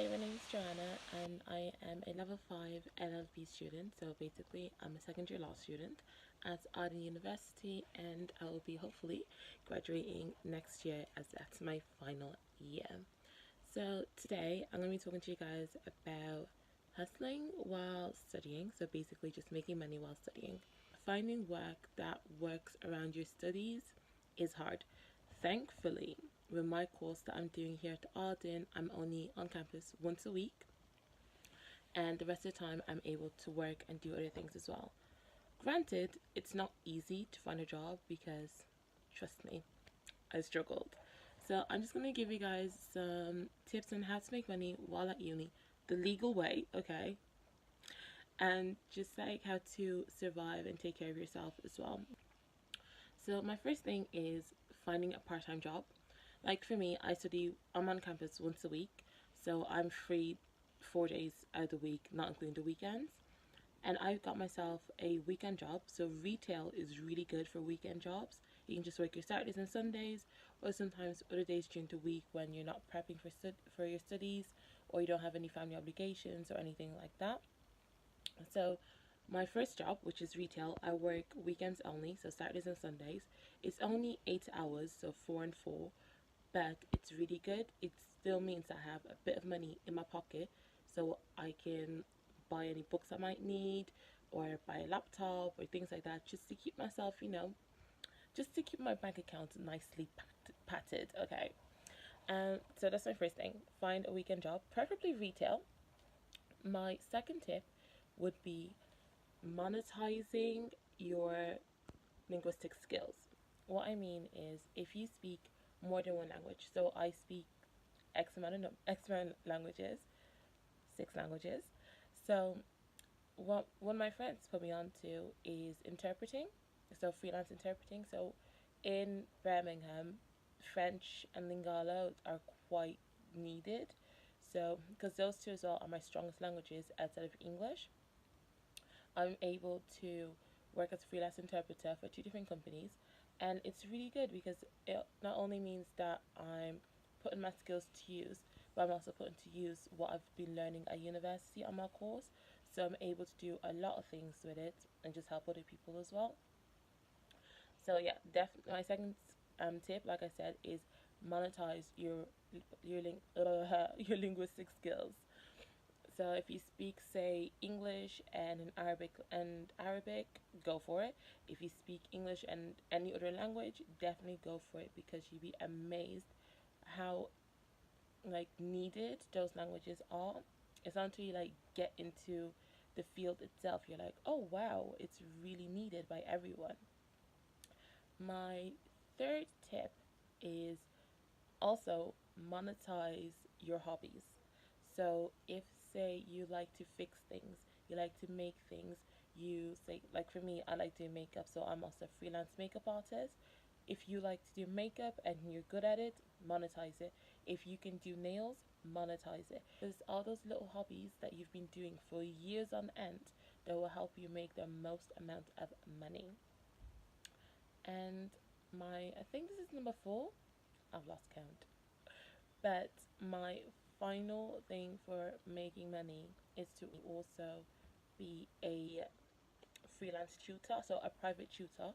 Hi, my name is Johanna and I am a level 5 LLB student. So basically, I'm a second year law student at Arden University and I will be hopefully graduating next year as that's my final year. So today, I'm going to be talking to you guys about hustling while studying. So basically, just making money while studying. Finding work that works around your studies is hard. Thankfully, with my course that I'm doing here at Arden, I'm only on campus once a week, and the rest of the time I'm able to work and do other things as well. Granted, it's not easy to find a job because, trust me, I struggled. So I'm just gonna give you guys some tips on how to make money while at uni, the legal way, okay? And just like how to survive and take care of yourself as well. So my first thing is finding a part-time job. Like for me, I'm on campus once a week, so I'm free 4 days out of the week, not including the weekends. And I've got myself a weekend job, so retail is really good for weekend jobs. You can just work your Saturdays and Sundays, or sometimes other days during the week when you're not prepping for your studies, or you don't have any family obligations or anything like that. So my first job, which is retail, I work weekends only, so Saturdays and Sundays. It's only 8 hours, so 4 and 4, but it's really good. It still means I have a bit of money in my pocket, so I can buy any books I might need, or buy a laptop or things like that, just to keep myself, just to keep my bank account nicely patted. Okay. So that's my first thing. Find a weekend job, preferably retail. My second tip would be monetizing your linguistic skills. What I mean is if you speak more than one language, so I speak X amount of languages, 6 languages. So what one of my friends put me on to is interpreting, so freelance interpreting. So in Birmingham, French and Lingala are quite needed. So because those two as well are my strongest languages outside of English, I'm able to work as a freelance interpreter for 2 different companies, and it's really good because it not only means that I'm putting my skills to use, but I'm also putting to use what I've been learning at university on my course. So I'm able to do a lot of things with it and just help other people as well. So yeah, definitely my second tip, like I said, is monetize your linguistic skills. So if you speak, say, English and Arabic, go for it. If you speak English and any other language, definitely go for it because you'd be amazed how like needed those languages are. It's not until you like get into the field itself you're like, oh wow, it's really needed by everyone. My third tip is also monetize your hobbies. So if say you like to fix things, you like to make things, you say like for me, I like doing makeup, so I'm also a freelance makeup artist. If you like to do makeup and you're good at it, monetize it. If you can do nails, monetize it. There's all those little hobbies that you've been doing for years on end that will help you make the most amount of money. And I think this is number 4. I've lost count. But my final thing for making money is to also be a freelance tutor, so a private tutor.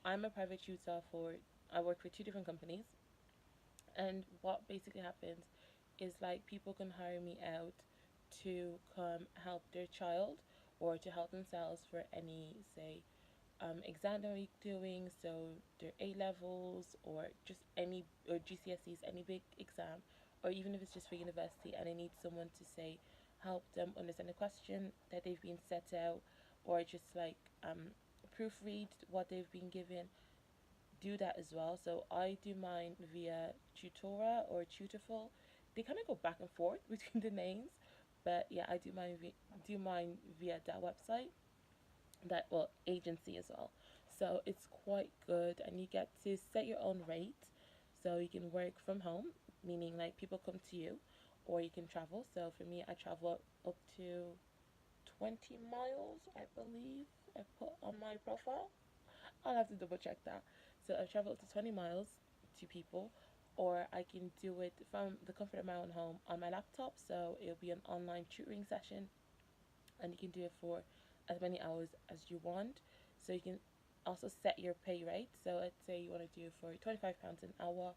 I'm a private tutor I work for 2 different companies, and what basically happens is like people can hire me out to come help their child or to help themselves for any, say, exam that we're doing, so their A levels or just any, or GCSEs, any big exam, or even if it's just for university and I need someone to say help them understand a question that they've been set out, or just like proofread what they've been given, do that as well. So I do mine via Tutora or Tutorful. They kind of go back and forth between the names, but yeah, I do mine via that website, that well agency as well. So it's quite good and you get to set your own rate, so you can work from home, meaning like people come to you, or you can travel. So for me, I travel up to 20 miles, I believe I put on my profile. I'll have to double check that. So I travel up to 20 miles to people, or I can do it from the comfort of my own home on my laptop. So it'll be an online tutoring session, and you can do it for as many hours as you want. So you can also set your pay rate. So let's say you want to do it for £25 an hour.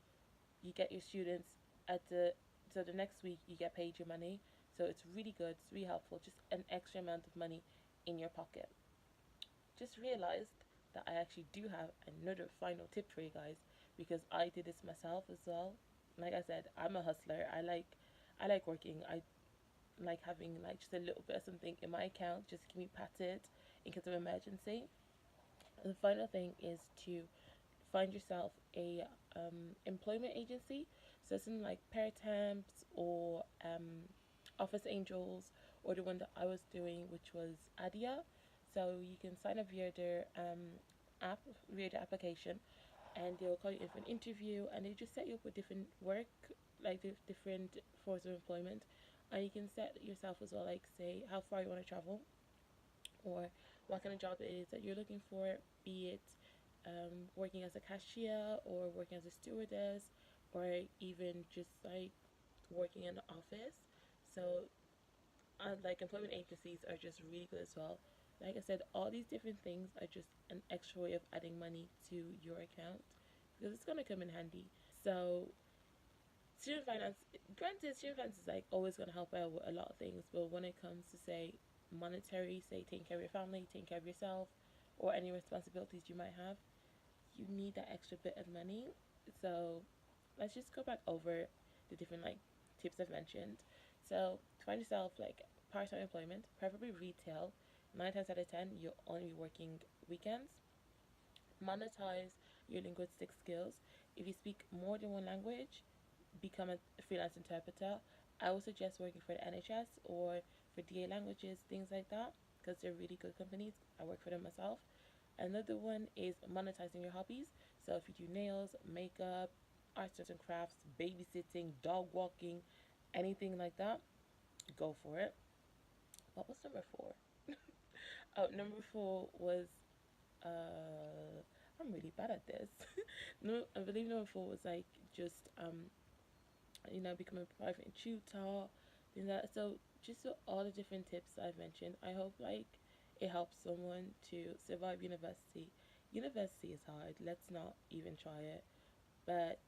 You get your students at the so the next week you get paid your money. So it's really good. It's really helpful. Just an extra amount of money in your pocket. Just realized that I actually do have another final tip for you guys, because I did this myself as well. Like I said, I'm a hustler. I like working. I like having like just a little bit of something in my account just to keep me patted in case of emergency. And the final thing is to find yourself a employment agency. So something like Pair Temps or Office Angels, or the one that I was doing, which was Adia. So you can sign up via their app, via the application, and they'll call you in for an interview, and they just set you up with different work, like different forms of employment. And you can set yourself as well, like say how far you want to travel, or what kind of job it is that you're looking for, be it working as a cashier or working as a stewardess, or even just like working in the office. So, like employment agencies are just really good as well. Like I said, all these different things are just an extra way of adding money to your account, because it's gonna come in handy. So, student finance, granted, student finance is like always gonna help out with a lot of things, but when it comes to say monetary, say taking care of your family, taking care of yourself, or any responsibilities you might have, you need that extra bit of money. So let's just go back over the different like tips I've mentioned. So to find yourself like part-time employment, preferably retail. 9 times out of 10, you'll only be working weekends. Monetize your linguistic skills. If you speak more than one language, become a freelance interpreter. I would suggest working for the NHS or for DA languages, things like that, because they're really good companies. I work for them myself. Another one is monetizing your hobbies. So if you do nails, makeup, arts and crafts, babysitting, dog walking, anything like that, go for it. What was number four? Oh, number four was I'm really bad at this. No, I believe number four was like just becoming a private tutor, things like that. So just so all the different tips I've mentioned, I hope like it helps someone to survive university. University is hard. Let's not even try it. But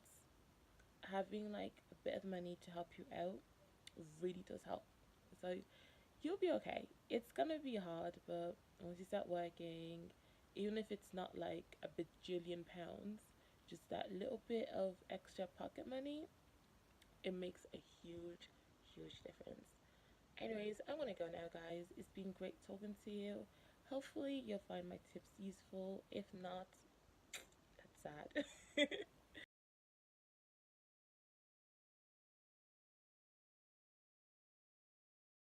having like a bit of money to help you out really does help. So you'll be okay. It's gonna be hard, but once you start working, even if it's not like a bajillion pounds, just that little bit of extra pocket money, it makes a huge, huge difference. Anyways, I'm gonna go now, guys. It's been great talking to you. Hopefully, you'll find my tips useful. If not, that's sad.